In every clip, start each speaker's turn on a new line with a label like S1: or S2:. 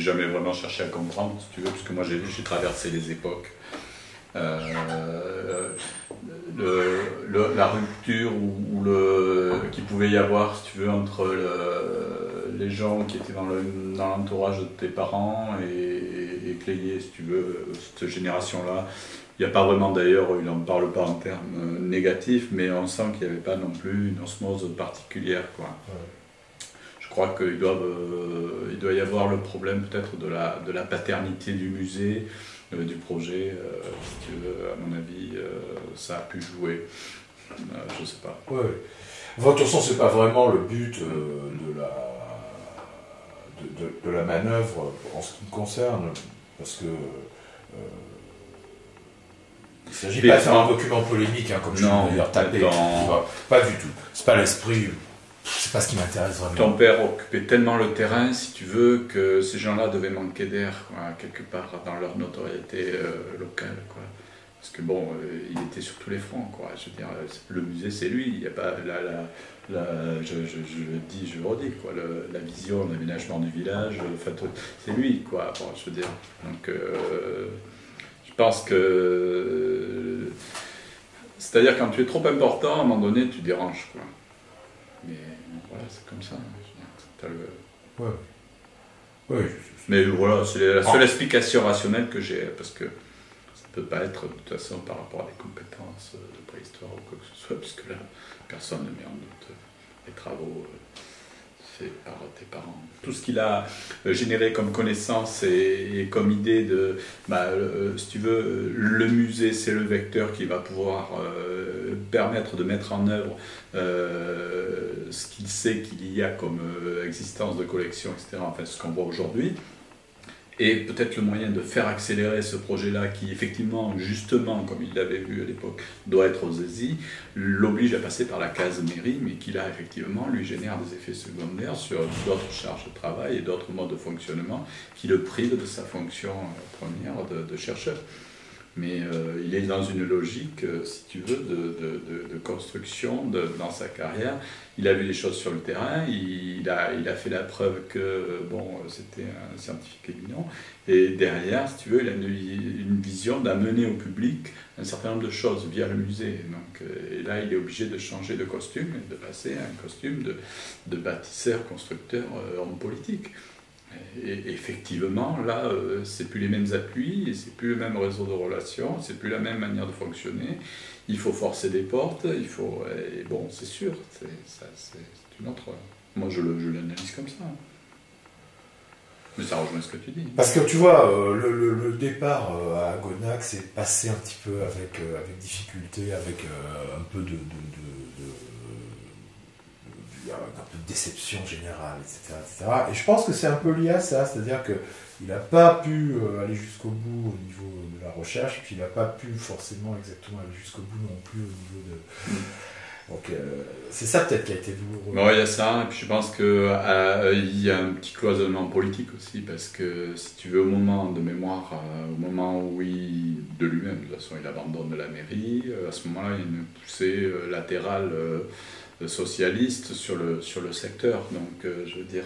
S1: jamais vraiment cherché à comprendre, si tu veux, parce que moi j'ai traversé les époques. La rupture qu'il pouvait y avoir, si tu veux, entre les gens qui étaient dans l'entourage de tes parents et Clélier, si tu veux, cette génération-là. Il n'y a pas vraiment d'ailleurs, il n'en parle pas en termes négatifs, mais on sent qu'il n'y avait pas non plus une osmose particulière, quoi. Ouais. Je crois qu'il il doit y avoir le problème peut-être de la paternité du musée, du projet, si tu veux, à mon avis, ça a pu jouer. Je ne sais pas.
S2: Ouais. Enfin, de toute façon, ce n'est pas vraiment le but de la manœuvre en ce qui me concerne, parce que il ne s'agit pas de faire un document polémique, hein, comme je suis d'ailleurs tapé. Pas du tout. C'est pas l'esprit. C'est pas ce qui m'intéresse vraiment.
S1: Ton père occupait tellement le terrain, si tu veux, que ces gens-là devaient manquer d'air, quelque part, dans leur notoriété locale, quoi. Parce que bon, il était sur tous les fronts, quoi. Je veux dire, le musée, c'est lui. Il n'y a pas je le dis, je le redis, quoi. La vision, l'aménagement du village, c'est lui, quoi. Bon, je veux dire. Donc, je pense que, c'est-à-dire quand tu es trop important, à un moment donné, tu déranges, quoi. Mais voilà, c'est comme ça.
S2: Ouais. Ouais.
S1: Mais voilà, c'est la seule explication rationnelle que j'ai, parce que ça ne peut pas être de toute façon par rapport à des compétences de préhistoire ou quoi que ce soit, puisque là, personne ne met en doute les travaux faits par tes parents. Tout ce qu'il a généré comme connaissance et comme idée de, si tu veux, le musée, c'est le vecteur qui va pouvoir permettre de mettre en œuvre ce qu'il sait qu'il y a comme existence de collection, etc., enfin ce qu'on voit aujourd'hui, et peut-être le moyen de faire accélérer ce projet-là qui, effectivement, justement, comme il l'avait vu à l'époque, doit être aux ESI, l'oblige à passer par la case mairie, mais qui là, effectivement, lui génère des effets secondaires sur d'autres charges de travail et d'autres modes de fonctionnement qui le privent de sa fonction première de chercheur. Mais il est dans une logique, si tu veux, de construction dans sa carrière. Il a vu les choses sur le terrain, il a fait la preuve que bon, c'était un scientifique éminent. Et derrière, si tu veux, il a une vision d'amener au public un certain nombre de choses via le musée. Donc, et là, il est obligé de changer de costume et de passer à un costume de bâtisseur, constructeur, homme politique. Et effectivement, là, c'est plus les mêmes appuis, c'est plus le même réseau de relations, c'est plus la même manière de fonctionner. Il faut forcer des portes, il faut... Et bon, c'est sûr, c'est une autre... Moi, je l'analyse comme ça. Mais ça rejoint ce que tu dis.
S2: Parce que tu vois, le départ à Gonac s'est passé un petit peu avec difficulté, avec un peu de déception générale, etc., etc. Et je pense que c'est un peu lié à ça, c'est-à-dire qu'il n'a pas pu aller jusqu'au bout au niveau de la recherche, puis il n'a pas pu forcément exactement aller jusqu'au bout non plus au niveau de... Donc c'est ça peut-être qui a été douloureux.
S1: Bon, il y a ça, et puis je pense qu'il y a un petit cloisonnement politique aussi, parce que si tu veux, au moment de mémoire, au moment où de lui-même, de toute façon, il abandonne la mairie, à ce moment-là, il y a une poussée latérale socialiste sur le secteur. Donc, je veux dire,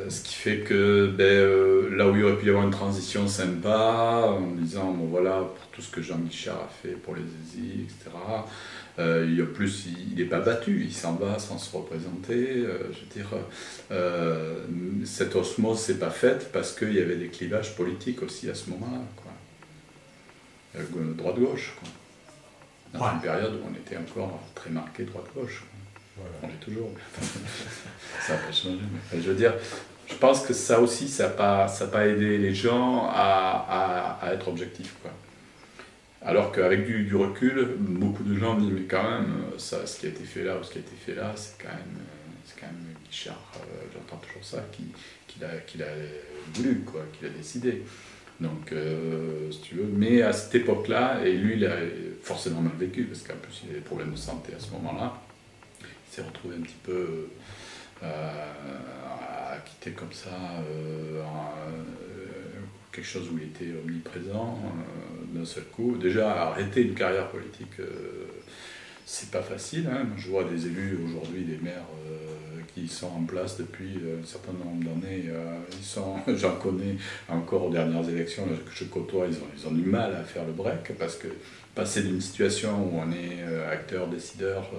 S1: ce qui fait que là où il aurait pu y avoir une transition sympa, en disant, bon voilà, pour tout ce que Jean Guichard a fait pour les ESI, etc., en plus, il n'est pas battu, il s'en va sans se représenter. Je veux dire, cette osmose s'est pas faite parce qu'il y avait des clivages politiques aussi à ce moment-là, quoi. Droite-gauche, quoi. Dans une période où on était encore très marqué droite-gauche. Voilà. On l'est toujours. Ça n'a pas changé. Mais je veux dire, je pense que ça aussi, ça n'a pas aidé les gens à être objectifs, quoi. Alors qu'avec du recul, beaucoup de gens disent, mais quand même, ça, ce qui a été fait là ou ce qui a été fait là, c'est quand même Guichard, j'entends toujours ça, qu'il a voulu, quoi, qu'il a décidé. Donc, si tu veux, mais à cette époque-là, et lui, il a forcément mal vécu, parce qu'en plus, il avait des problèmes de santé à ce moment-là. Il s'est retrouvé un petit peu à quitter comme ça quelque chose où il était omniprésent d'un seul coup. Déjà, arrêter une carrière politique, c'est pas facile. Hein. Je vois des élus aujourd'hui, des maires qui qui sont en place depuis un certain nombre d'années. J'en connais encore aux dernières élections là, que je côtoie, ils ont du mal à faire le break parce que passer d'une situation où on est acteur, décideur,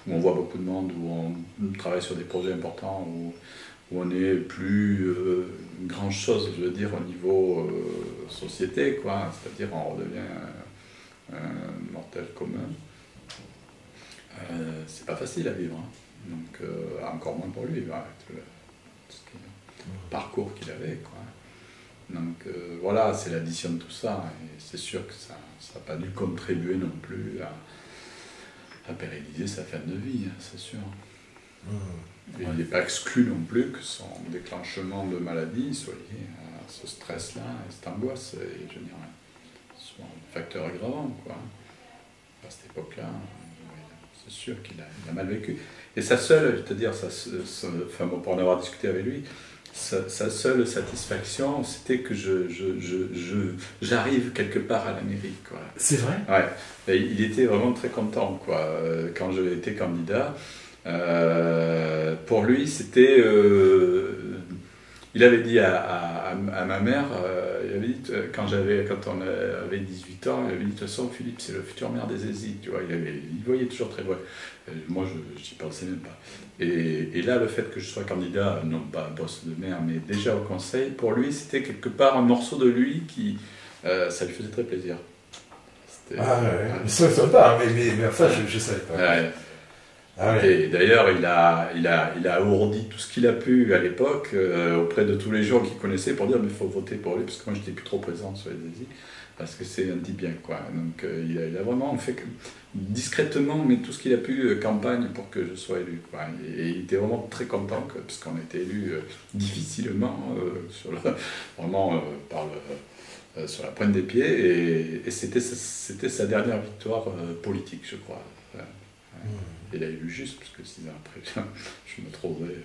S1: où on voit beaucoup de monde, où on travaille sur des projets importants, où on n'est plus grand chose, je veux dire, au niveau société, quoi. C'est-à-dire on redevient un mortel commun. C'est pas facile à vivre, hein. Donc encore moins pour lui, avec le parcours qu'il avait, quoi. Donc voilà, c'est l'addition de tout ça, et c'est sûr que ça n'a pas dû contribuer non plus à pérenniser sa fin de vie, hein, c'est sûr. Et il n'est pas exclu non plus que son déclenchement de maladie soit lié à ce stress-là, et cette angoisse, et je dirais, soit un facteur aggravant, quoi. À cette époque-là, c'est sûr qu'il a mal vécu. Et sa seule, je te dire, enfin, pour en avoir discuté avec lui, sa seule satisfaction, c'était que j'arrive quelque part à la mairie, quoi.
S2: C'est vrai?
S1: Ouais. Et il était vraiment très content, quoi. Quand j'ai été candidat, pour lui, c'était... il avait dit à ma mère, il avait dit, quand on avait 18 ans, il avait dit, de toute façon, Philippe, c'est le futur maire des Aisies, tu vois, il voyait toujours très vrai. Moi, je n'y pensais même pas. Et là, le fait que je sois candidat, non pas un poste de maire, mais déjà au conseil, pour lui, c'était quelque part un morceau de lui qui, ça lui faisait très plaisir.
S2: Ah ouais, ça ne m'étonne pas, mais enfin, je ne savais pas.
S1: Ouais.
S2: Ah ouais.
S1: Et d'ailleurs, il a ourdi tout ce qu'il a pu à l'époque auprès de tous les gens qu'il connaissait pour dire mais il faut voter pour lui, parce que moi j'étais plus trop présent sur les Aisies, parce que c'est un type bien, quoi. Donc il a vraiment fait discrètement, mais tout ce qu'il a pu campagne pour que je sois élu, quoi. Et il était vraiment très content, parce qu'on a été élu difficilement, vraiment sur la pointe des pieds, et c'était sa dernière victoire politique, je crois. Et il a eu juste, parce que 6 ans après, je me trouvais...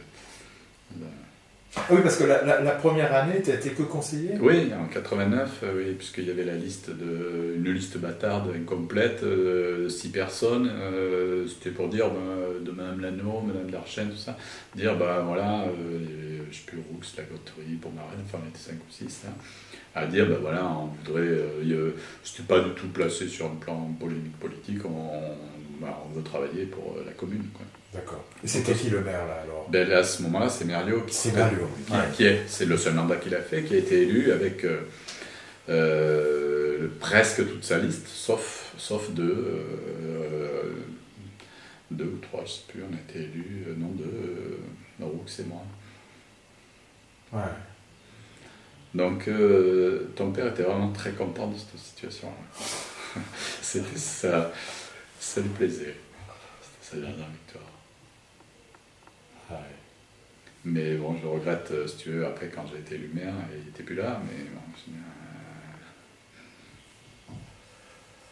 S2: Oui, parce que la première année, tu n'étais que conseiller?
S1: Oui, en 89, oui, puisqu'il y avait une liste bâtarde incomplète, 6 personnes. C'était pour dire de Mme Lano, Mme Darchen, tout ça, dire, voilà, je sais plus, Roux, la Gauterie, pour Marraine, enfin on était 5 ou 6, hein, à dire, voilà, on voudrait... c'était pas du tout placé sur un plan polémique politique, on veut travailler pour la commune, quoi.
S2: D'accord. Et c'était qui le maire, là, alors?
S1: À ce moment-là, c'est Merliot.
S2: C'est Merliot.
S1: C'est le seul mandat qu'il a fait, qui a été élu avec presque toute sa liste, sauf deux ou trois, je ne sais plus, on a été élus, Roux et moi.
S2: Ouais.
S1: Donc, ton père était vraiment très content de cette situation-là. C'était ça lui plaisait. C'était sa dernière victoire.
S2: Ouais.
S1: Mais bon, je le regrette, si tu veux, après quand j'ai été élu maire, il n'était plus là, mais bon,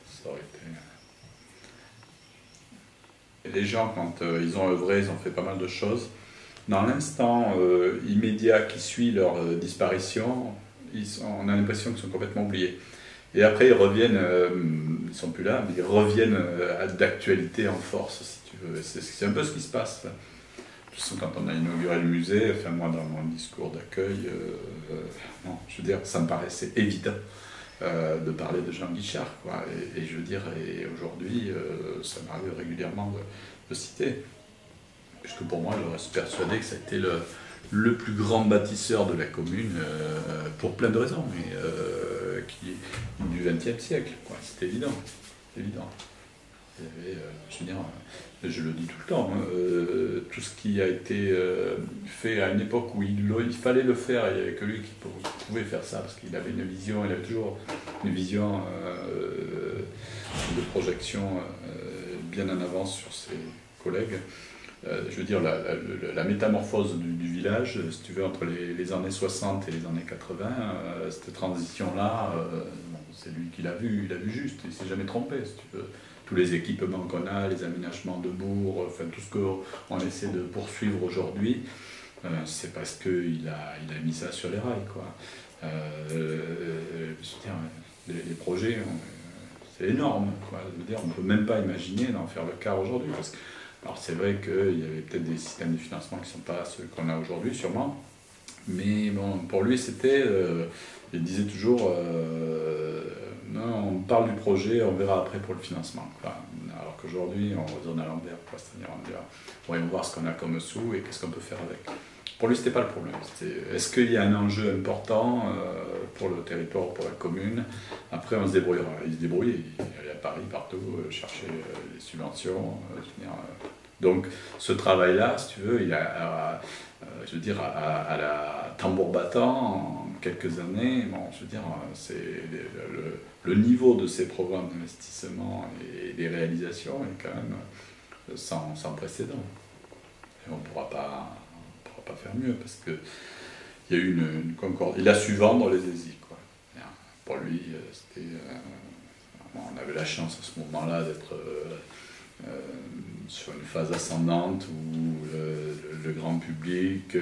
S1: ça aurait été... Et les gens, quand ils ont œuvré, ils ont fait pas mal de choses. Dans l'instant immédiat qui suit leur disparition, on a l'impression qu'ils sont complètement oubliés. Et après, ils reviennent, ils ne sont plus là, mais ils reviennent d'actualité en force, si tu veux. C'est un peu ce qui se passe. De toute façon, quand on a inauguré le musée, enfin moi, dans mon discours d'accueil, je veux dire, ça me paraissait évident de parler de Jean Guichard, quoi. Et je veux dire, et aujourd'hui, ça m'arrive régulièrement de citer. Puisque pour moi, je reste persuadé que ça a été le plus grand bâtisseur de la commune, pour plein de raisons, mais du XXe siècle, quoi. C'est évident. C'est évident. Il y avait, je veux dire, je le dis tout le temps, tout ce qui a été fait à une époque où il fallait le faire, il n'y avait que lui qui pouvait faire ça, parce qu'il avait une vision, il avait toujours une vision de projection bien en avance sur ses collègues. Je veux dire, la métamorphose du village, si tu veux, entre les années 60 et les années 80, cette transition-là, c'est lui qui l'a vu, il a vu juste, il ne s'est jamais trompé, si tu veux. Tous les équipements qu'on a, les aménagements de bourgs, enfin tout ce qu'on essaie de poursuivre aujourd'hui, c'est parce qu'il a mis ça sur les rails, quoi. Je veux dire, les projets, c'est énorme, quoi. Je veux dire, on ne peut même pas imaginer d'en faire le quart aujourd'hui, parce que Alors c'est vrai qu'il y avait peut-être des systèmes de financement qui ne sont pas ceux qu'on a aujourd'hui, sûrement. Mais bon, pour lui, c'était, il disait toujours, non, on parle du projet, on verra après pour le financement. Enfin, alors qu'aujourd'hui, on raisonne à l'envers, c'est-à-dire on dit, voyons voir ce qu'on a comme sous et qu'est-ce qu'on peut faire avec. Pour lui, c'était pas le problème. Est-ce qu'il y a un enjeu important pour le territoire, pour la commune? Après, on se débrouillera. Il se débrouille, il allait à Paris, partout, chercher les subventions. Donc, ce travail-là, si tu veux, il a, je veux dire, à la tambour battant, en quelques années, bon, je veux dire, c'est le niveau de ces programmes d'investissement et des réalisations est quand même sans précédent. Et on ne pourra pas faire mieux parce qu'il y a eu une concorde. Il a su vendre les ESI, quoi. Pour lui, c'était, on avait la chance à ce moment-là d'être sur une phase ascendante où le grand public,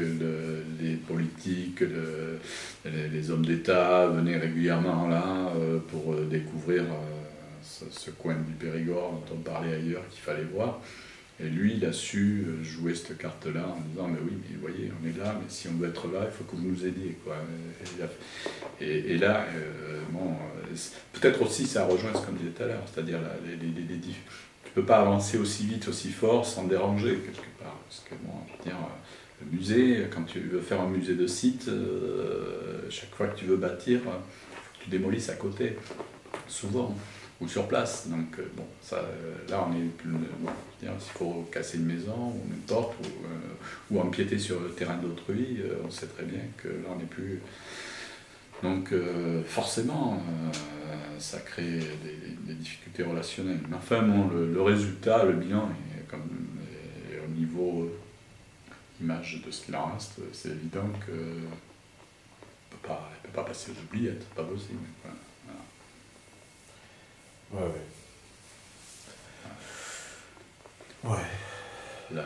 S1: les politiques, les hommes d'État venaient régulièrement là pour découvrir ce coin du Périgord dont on parlait ailleurs qu'il fallait voir. Et lui, il a su jouer cette carte-là en disant « mais oui, mais voyez, on est là, mais si on veut être là, il faut que vous nous aidiez. » Et là, bon, peut-être aussi ça rejoint ce qu'on disait tout à l'heure, c'est-à-dire tu ne peux pas avancer aussi vite, aussi fort, sans déranger quelque part. Parce que bon, je veux dire, le musée, quand tu veux faire un musée de site, chaque fois que tu veux bâtir, il faut que tu démolisses à côté, souvent. Ou sur place, donc bon, ça, là on est plus. Bon, s'il faut casser une maison ou n'importe, ou empiéter sur le terrain d'autrui, on sait très bien que là on n'est plus. Donc forcément, ça crée des difficultés relationnelles. Mais enfin, bon, le résultat, le bilan, est au niveau image de ce qu'il en reste, c'est évident que ne peut pas passer aux oubliettes, c'est pas possible. Voilà.
S2: Ouais.
S1: Là,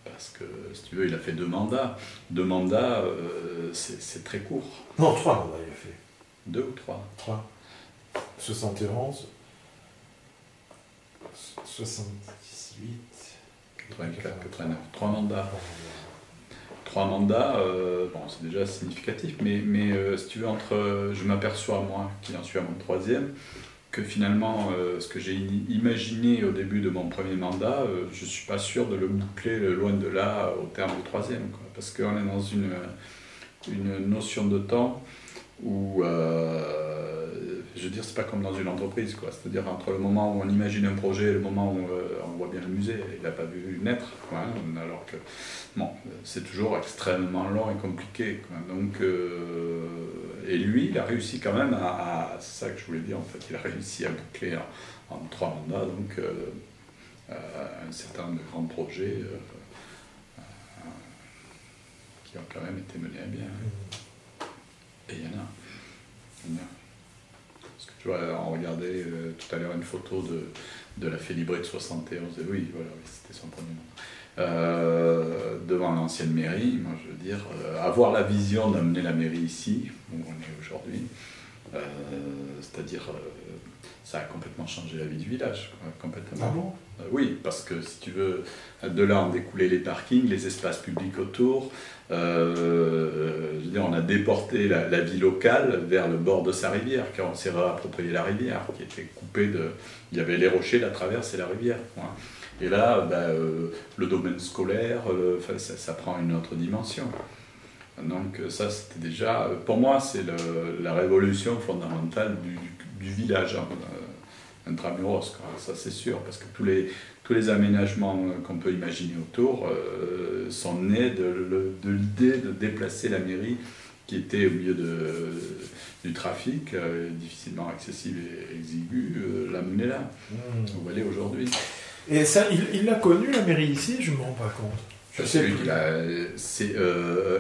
S1: parce que, si tu veux, il a fait 2 mandats. 2 mandats, c'est très court.
S2: Non, 3 mandats il a fait.
S1: 2 ou 3?
S2: 3. 71, 78,
S1: 84, 89. 3 mandats. 3 mandats, bon, c'est déjà significatif, mais si tu veux, je m'aperçois, moi, qui en suis à mon 3e, que finalement, ce que j'ai imaginé au début de mon premier mandat, je ne suis pas sûr de le boucler loin de là au terme du 3e, quoi, parce qu'on est dans une notion de temps où, je veux dire, c'est pas comme dans une entreprise, quoi. C'est-à-dire entre le moment où on imagine un projet et le moment où on voit bien le musée, il n'a pas vu naître, quoi, hein, alors que bon, c'est toujours extrêmement long et compliqué, quoi. Donc, et lui, il a réussi quand même c'est ça que je voulais dire en fait, il a réussi à boucler en 3 mandats, donc un certain nombre de grands projets qui ont quand même été menés à bien. Et il y en a. Parce que tu vois, on regardait tout à l'heure une photo de la Félibrée de 71, et oui, voilà, c'était son premier nom. Devant l'ancienne mairie, moi je veux dire, avoir la vision d'amener la mairie ici, où on est aujourd'hui, c'est-à-dire, ça a complètement changé la vie du village, quoi, complètement.
S2: Ah bon?
S1: Oui, parce que si tu veux, de là on découlait les parkings, les espaces publics autour, je veux dire, on a déporté la vie locale vers le bord de sa rivière, car on s'est réapproprié la rivière, qui était coupée de... Il y avait les rochers, la traverse et la rivière, quoi. Et là, le domaine scolaire, ça prend une autre dimension. Donc ça, c'était déjà... Pour moi, c'est la révolution fondamentale du village, hein, intramuros, quoi. Ça c'est sûr, parce que tous les aménagements qu'on peut imaginer autour sont nés de l'idée de déplacer la mairie qui était au milieu du trafic, difficilement accessible et exigu, l'amener là, où elle est aujourd'hui.
S2: Et ça, il l'a connu, la mairie ici, je ne me rends pas compte.
S1: C'est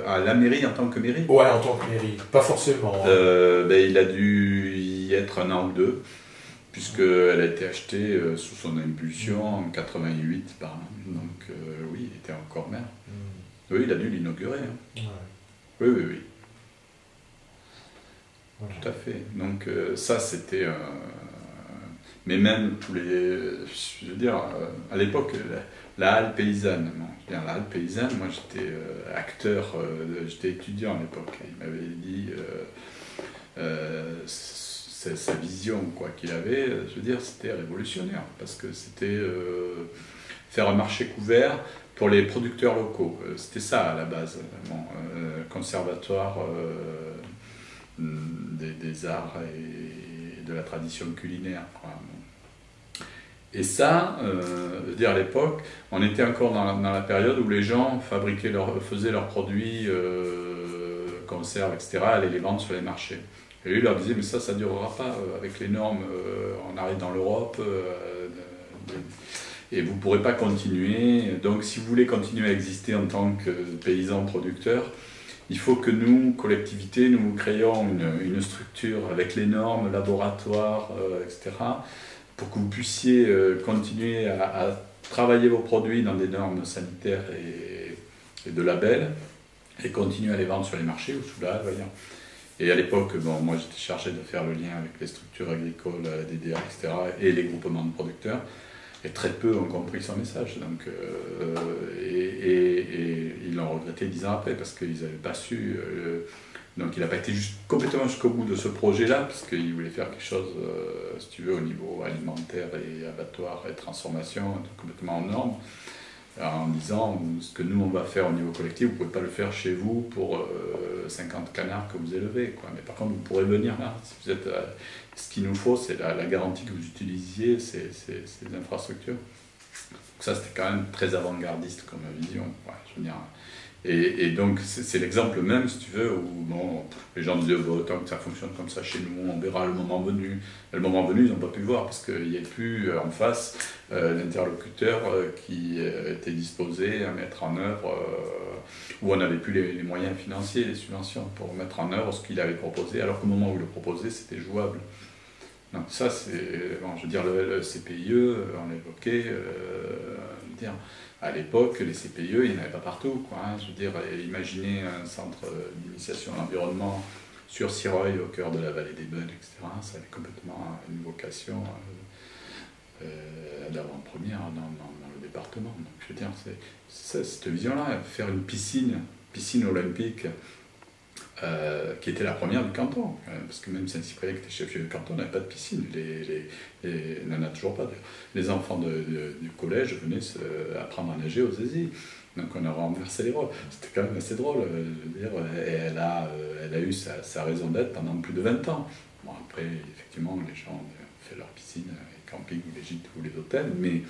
S1: à la mairie en tant que mairie.
S2: Ouais, en tant que mairie, pas forcément.
S1: Il a dû y être 1 an ou 2, puisqu'elle a été achetée sous son impulsion en 88 par an. Donc oui, il était encore maire. Oui, il a dû l'inaugurer. Hein. Ouais. Oui. Voilà. Tout à fait. Donc ça, c'était... mais même tous les... Je veux dire, à l'époque, la halle paysanne. Bon, je veux dire, la halle paysanne, moi j'étais acteur, j'étais étudiant à l'époque. Il m'avait dit sa vision quoi qu'il avait, je veux dire, c'était révolutionnaire, parce que c'était faire un marché couvert pour les producteurs locaux. C'était ça à la base, conservatoire des arts et de la tradition culinaire, quoi. Et ça, je veux dire, à l'époque, on était encore dans la période où les gens faisaient leurs produits, conserves, etc., allaient les vendre sur les marchés. Et lui, il leur disait, mais ça ne durera pas avec les normes, on arrive dans l'Europe, et vous ne pourrez pas continuer. Donc, si vous voulez continuer à exister en tant que paysan producteur, il faut que nous, collectivités, nous créions une structure avec les normes, laboratoires, etc., pour que vous puissiez continuer à travailler vos produits dans des normes sanitaires et de labels, et continuer à les vendre sur les marchés ou sous la halle. Et à l'époque, bon, moi j'étais chargé de faire le lien avec les structures agricoles, DDA, etc., et les groupements de producteurs, et très peu ont compris son message. Donc, et ils l'ont regretté 10 ans après, parce qu'ils n'avaient pas su... donc il n'a pas été complètement jusqu'au bout de ce projet-là, parce qu'il voulait faire quelque chose, si tu veux, au niveau alimentaire et abattoir et transformation, complètement en normes, en disant ce que nous on va faire au niveau collectif, vous ne pouvez pas le faire chez vous pour 50 canards que vous élevez, quoi. Mais par contre vous pourrez venir là. Si vous êtes, ce qu'il nous faut, c'est la garantie que vous utilisiez ces infrastructures. Donc ça c'était quand même très avant-gardiste comme vision, ouais, je veux dire. Et donc, c'est l'exemple même, si tu veux, où bon, les gens disaient oh, tant que ça fonctionne comme ça chez nous, on verra le moment venu. Et le moment venu, ils n'ont pas pu voir, parce qu'il n'y avait plus en face l'interlocuteur qui était disposé à mettre en œuvre, où on n'avait plus les moyens financiers, les subventions, pour mettre en œuvre ce qu'il avait proposé, alors qu'au moment où il le proposait, c'était jouable. Donc ça, c'est, bon, je veux dire, le CPIE, on l'évoquait, à l'époque, les CPIE, il n'y en avait pas partout, quoi, hein. Je veux dire, imaginez un centre d'initiation à l'environnement sur Sireuil, au cœur de la vallée des Beudes, etc. Ça avait complètement une vocation d'avant-première dans le département. Donc, je veux dire, c'est cette vision-là, faire une piscine olympique, qui était la première du canton, parce que même Saint-Cyprien, qui était chef-lieu du canton, n'avait pas de piscine, n'en a toujours pas. Les enfants du collège venaient apprendre à nager aux Zézis, donc on a renversé les rôles. C'était quand même assez drôle, je veux dire, et elle a eu sa raison d'être pendant plus de 20 ans. Bon, après, effectivement, les gens ont fait leur piscine, les campings, les gîtes ou les hôtels, mais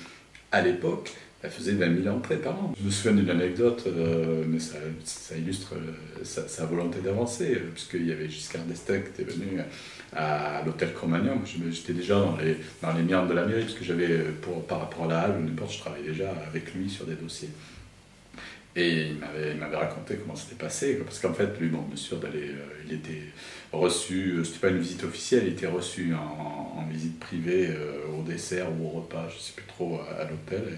S1: à l'époque, elle faisait 20 000 entrées par an. Je me souviens d'une anecdote, mais ça illustre sa volonté d'avancer, puisqu'il y avait Giscard d'Estaing qui était venu à l'hôtel Cro-Magnon. J'étais déjà dans les méandres de la mairie, parce que j'avais, par rapport à la halle ou n'importe, je travaillais déjà avec lui sur des dossiers. Et il m'avait raconté comment c'était passé, parce qu'en fait, lui, bon, bien sûr, il était reçu, c'était pas une visite officielle, il était reçu en visite privée au dessert ou au repas, je sais plus trop, à l'hôtel.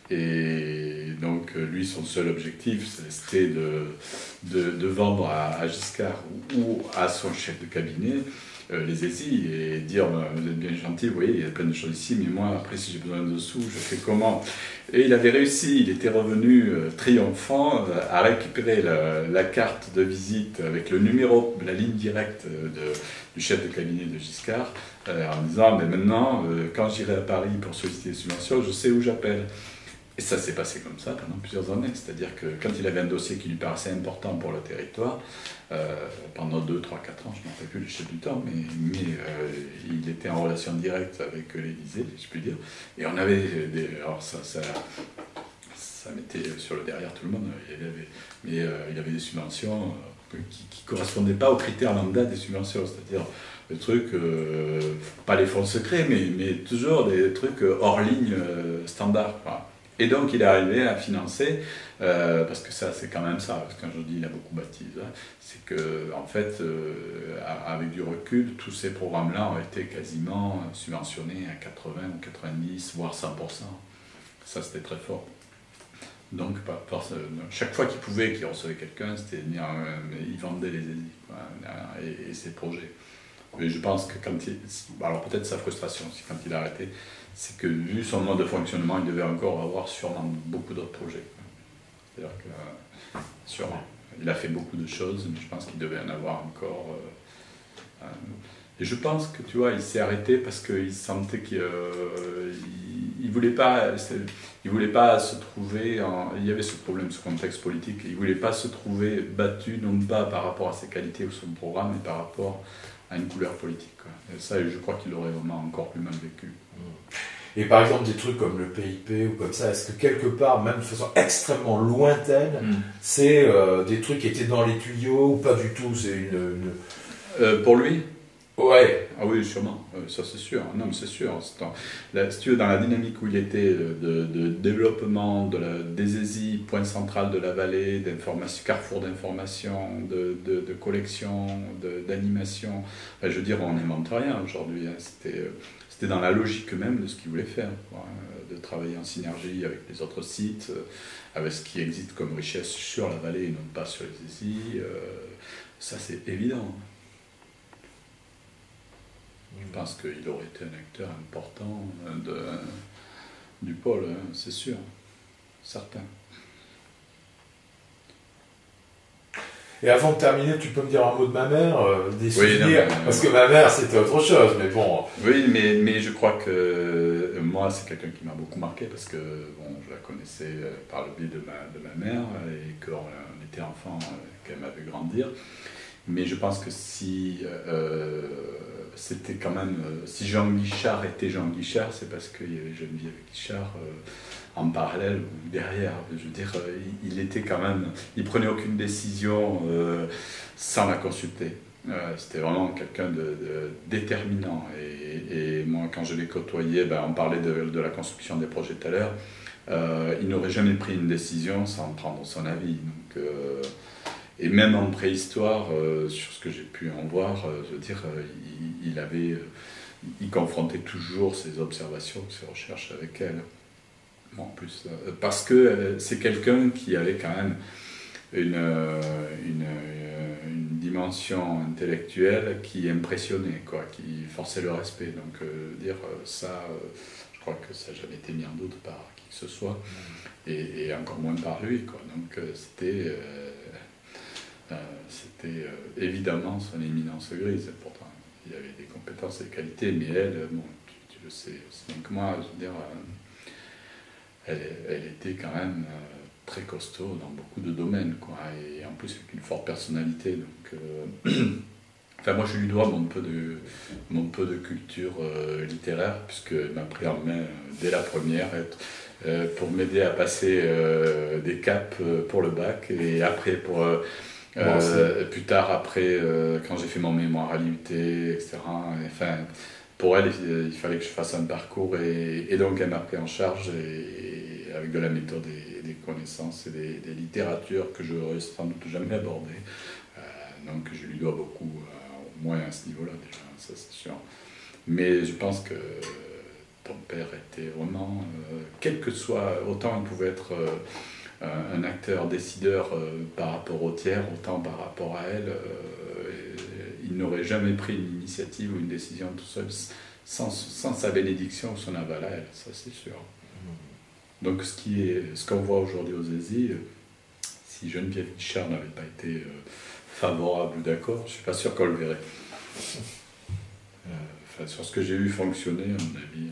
S1: Et donc, lui, son seul objectif, c'était de vendre à Giscard ou à son chef de cabinet les Zézis et dire vous êtes bien gentil, vous voyez, il y a plein de choses ici, mais moi, après, si j'ai besoin de sous, je fais comment? Et il avait réussi, il était revenu triomphant à récupérer la carte de visite avec le numéro, la ligne directe du chef de cabinet de Giscard, en disant mais maintenant, quand j'irai à Paris pour solliciter des subventions, je sais où j'appelle. Et ça s'est passé comme ça pendant plusieurs années, c'est-à-dire que quand il avait un dossier qui lui paraissait important pour le territoire, pendant 2, 3, 4 ans, je ne me rappelle plus l'échelle du temps, mais il était en relation directe avec l'Élysée, je puis dire, et on avait alors ça mettait sur le derrière tout le monde, il y avait des subventions qui ne correspondaient pas aux critères lambda des subventions, c'est-à-dire des trucs, pas les fonds secrets, mais toujours des trucs hors ligne standard, quoi. Et donc il est arrivé à financer, parce que ça c'est quand même ça, parce que quand je dis il a beaucoup bâti, c'est que en fait, avec du recul, tous ces programmes-là ont été quasiment subventionnés à 80 ou 90, voire 100%. Ça c'était très fort. Donc chaque fois qu'il pouvait, qu'il recevait quelqu'un, c'était venir, il vendait les Zézis et ses projets. Et je pense que quand il... Alors peut-être sa frustration aussi quand il a arrêté, c'est que vu son mode de fonctionnement, il devait encore avoir sûrement beaucoup d'autres projets. C'est-à-dire que, sûrement, il a fait beaucoup de choses, mais je pense qu'il devait en avoir encore... Et je pense que, tu vois, il s'est arrêté parce qu'il sentait qu'il il voulait pas se trouver... Il y avait ce problème, ce contexte politique, il voulait pas se trouver battu, non pas par rapport à ses qualités ou son programme, mais par rapport à une couleur politique, quoi. Et ça, je crois qu'il l'aurait vraiment encore plus mal vécu.
S2: Et par exemple, des trucs comme le PIP ou comme ça, est-ce que quelque part, même de façon extrêmement lointaine, c'est des trucs qui étaient dans les tuyaux ou pas du tout? C'est
S1: pour lui?
S2: Ouais.
S1: Ah oui, sûrement, ça c'est sûr. Non, mais c'est sûr. Si tu veux, dans la dynamique où il était de développement des ESI, point central de la vallée, carrefour d'information, de collection, d'animation, enfin, je veux dire, on n'invente rien aujourd'hui. Hein. C'était dans la logique même de ce qu'il voulait faire, quoi, de travailler en synergie avec les autres sites, avec ce qui existe comme richesse sur la vallée et non pas sur les ESI. Ça c'est évident. Je pense qu'il aurait été un acteur important du pôle, hein, c'est sûr, certain.
S2: Et avant de terminer, tu peux me dire un mot de ma mère, des souvenirs, parce que ma mère c'était autre chose, mais bon.
S1: Oui, mais je crois que moi c'est quelqu'un qui m'a beaucoup marqué parce que bon, je la connaissais par le biais de ma mère et qu'on était enfant, qu'elle m'a vu grandir. Mais je pense que si c'était quand même, si Jean Guichard était Jean Guichard, c'est parce qu'il y avait Geneviève Guichard en parallèle ou derrière. Je veux dire, il était quand même, il prenait aucune décision sans la consulter. C'était vraiment quelqu'un de déterminant. Et moi, quand je l'ai côtoyé, on parlait de la construction des projets tout à l'heure. Il n'aurait jamais pris une décision sans prendre son avis. Donc, et même en préhistoire, sur ce que j'ai pu en voir, je veux dire, il confrontait toujours ses observations, ses recherches avec elle. Bon, en plus, parce que c'est quelqu'un qui avait quand même une dimension intellectuelle qui impressionnait, quoi, qui forçait le respect. Donc, je crois que ça n'a jamais été mis en doute par qui que ce soit, et encore moins par lui, quoi. Donc, c'était évidemment son éminence grise. Pourtant, il avait des compétences et des qualités, mais elle, bon, tu le sais aussi bien que moi, je veux dire, elle était quand même très costaud dans beaucoup de domaines, quoi, et en plus avec une forte personnalité. Donc, enfin, moi, je lui dois mon peu de culture littéraire, puisqu'elle m'a pris en main dès la première pour m'aider à passer des caps pour le bac, et après plus tard, après, quand j'ai fait mon mémoire à l'IUT, etc. Enfin, pour elle, il fallait que je fasse un parcours, et donc elle m'a pris en charge, et avec de la méthode et des connaissances et des littératures que je n'aurais sans doute jamais abordées. Donc je lui dois beaucoup, au moins à ce niveau-là déjà, ça c'est sûr. Mais je pense que ton père était vraiment, quel que soit, autant il pouvait être un acteur décideur par rapport au tiers, autant par rapport à elle, il n'aurait jamais pris une initiative ou une décision tout seul sans sa bénédiction ou son aval à elle, ça c'est sûr. Donc ce qu'on voit aujourd'hui aux ESI, si Geneviève Guichard n'avait pas été favorable ou d'accord, je ne suis pas sûr qu'on le verrait. Sur ce que j'ai vu fonctionner, à mon avis,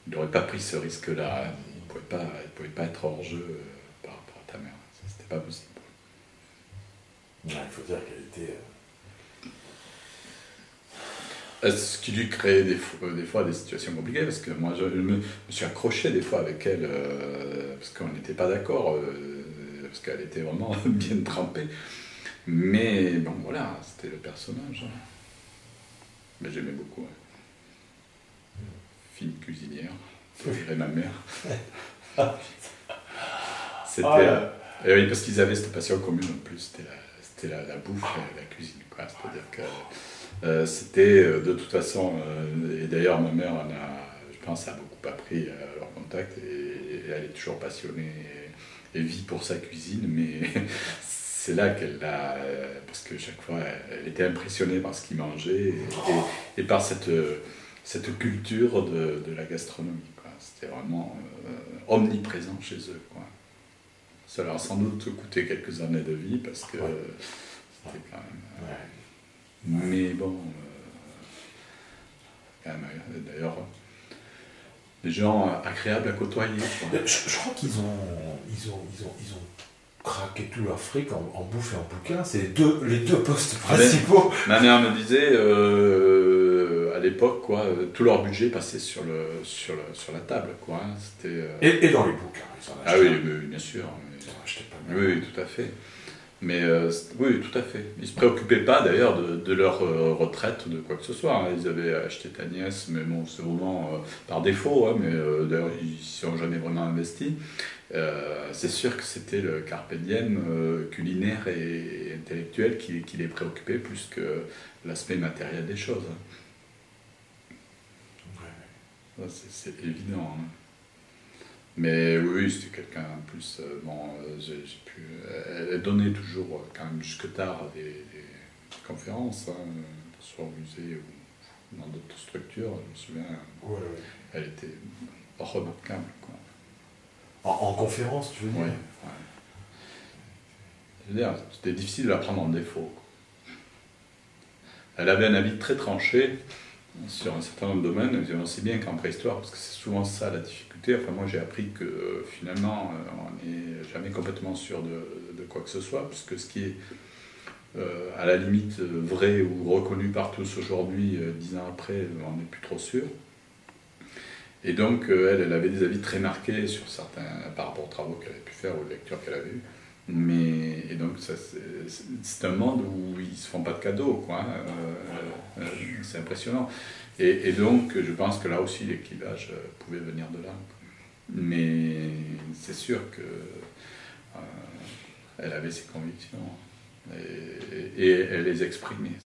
S1: il n'aurait pas pris ce risque-là. Il ne pouvait pas être hors jeu par rapport à ta mère. C'était pas possible.
S2: Il faut dire qu'elle était...
S1: Ce qui lui créait des fois des situations compliquées, parce que moi je me suis accroché des fois avec elle, parce qu'on n'était pas d'accord, parce qu'elle était vraiment bien trempée. Mais bon, voilà, c'était le personnage. Mais j'aimais beaucoup. Ouais. Fine cuisinière, je dirais ma mère. C'était... Et oui, parce qu'ils avaient cette passion commune en plus, c'était la bouffe, la cuisine, quoi. C'est-à-dire que c'était de toute façon, et d'ailleurs ma mère je pense, a beaucoup appris à leur contact, et elle est toujours passionnée et vit pour sa cuisine, mais c'est là qu'elle a... Parce que chaque fois, elle était impressionnée par ce qu'ils mangeaient et par cette culture de la gastronomie, quoi. C'était vraiment omniprésent chez eux, quoi. Ça leur a sans doute coûté quelques années de vie parce que c'était quand même... Mais bon... quand même, d'ailleurs, des gens agréables à côtoyer.
S2: Je crois qu'ils ont craqué tout leur fric en bouffe et en bouquin. C'est les deux postes principaux.
S1: Ma mère me disait, à l'époque, quoi, tout leur budget passait sur la table, quoi.
S2: Et dans les bouquins, ils en achetaient.
S1: Ah oui, bien sûr.
S2: Ils en achetaient pas mal.
S1: Oui, tout à fait. Mais oui, tout à fait. Ils ne se préoccupaient pas d'ailleurs de leur retraite ou de quoi que ce soit, hein. Ils avaient acheté ta nièce, mais bon, c'est vraiment par défaut, hein, mais d'ailleurs, ils ne s'y ont jamais vraiment investi. C'est sûr que c'était le carpe diem culinaire et intellectuel qui les préoccupait plus que l'aspect matériel des choses. Ouais. C'est évident. Hein. Mais oui, c'était quelqu'un en plus. Elle donnait toujours, quand même jusque tard, des conférences, hein, soit au musée ou dans d'autres structures. Je me souviens, elle était remarquable, quoi.
S2: En conférence, tu veux dire?
S1: Oui. Ouais. Je veux dire, c'était difficile de la prendre en défaut, quoi. Elle avait un avis très tranché sur un certain nombre de domaines, aussi bien qu'en préhistoire, parce que c'est souvent ça la difficulté. Enfin, moi j'ai appris que finalement on n'est jamais complètement sûr de quoi que ce soit, parce que ce qui est à la limite vrai ou reconnu par tous aujourd'hui, 10 ans après, on n'est plus trop sûr. Et donc elle avait des avis très marqués sur certains, par rapport aux travaux qu'elle avait pu faire, aux lectures qu'elle avait eues. Et donc c'est un monde où ils ne se font pas de cadeaux, quoi. C'est impressionnant. Et donc je pense que là aussi les clivages pouvaient venir de là, quoi. Mais c'est sûr qu'elle avait ses convictions et elle les exprimait.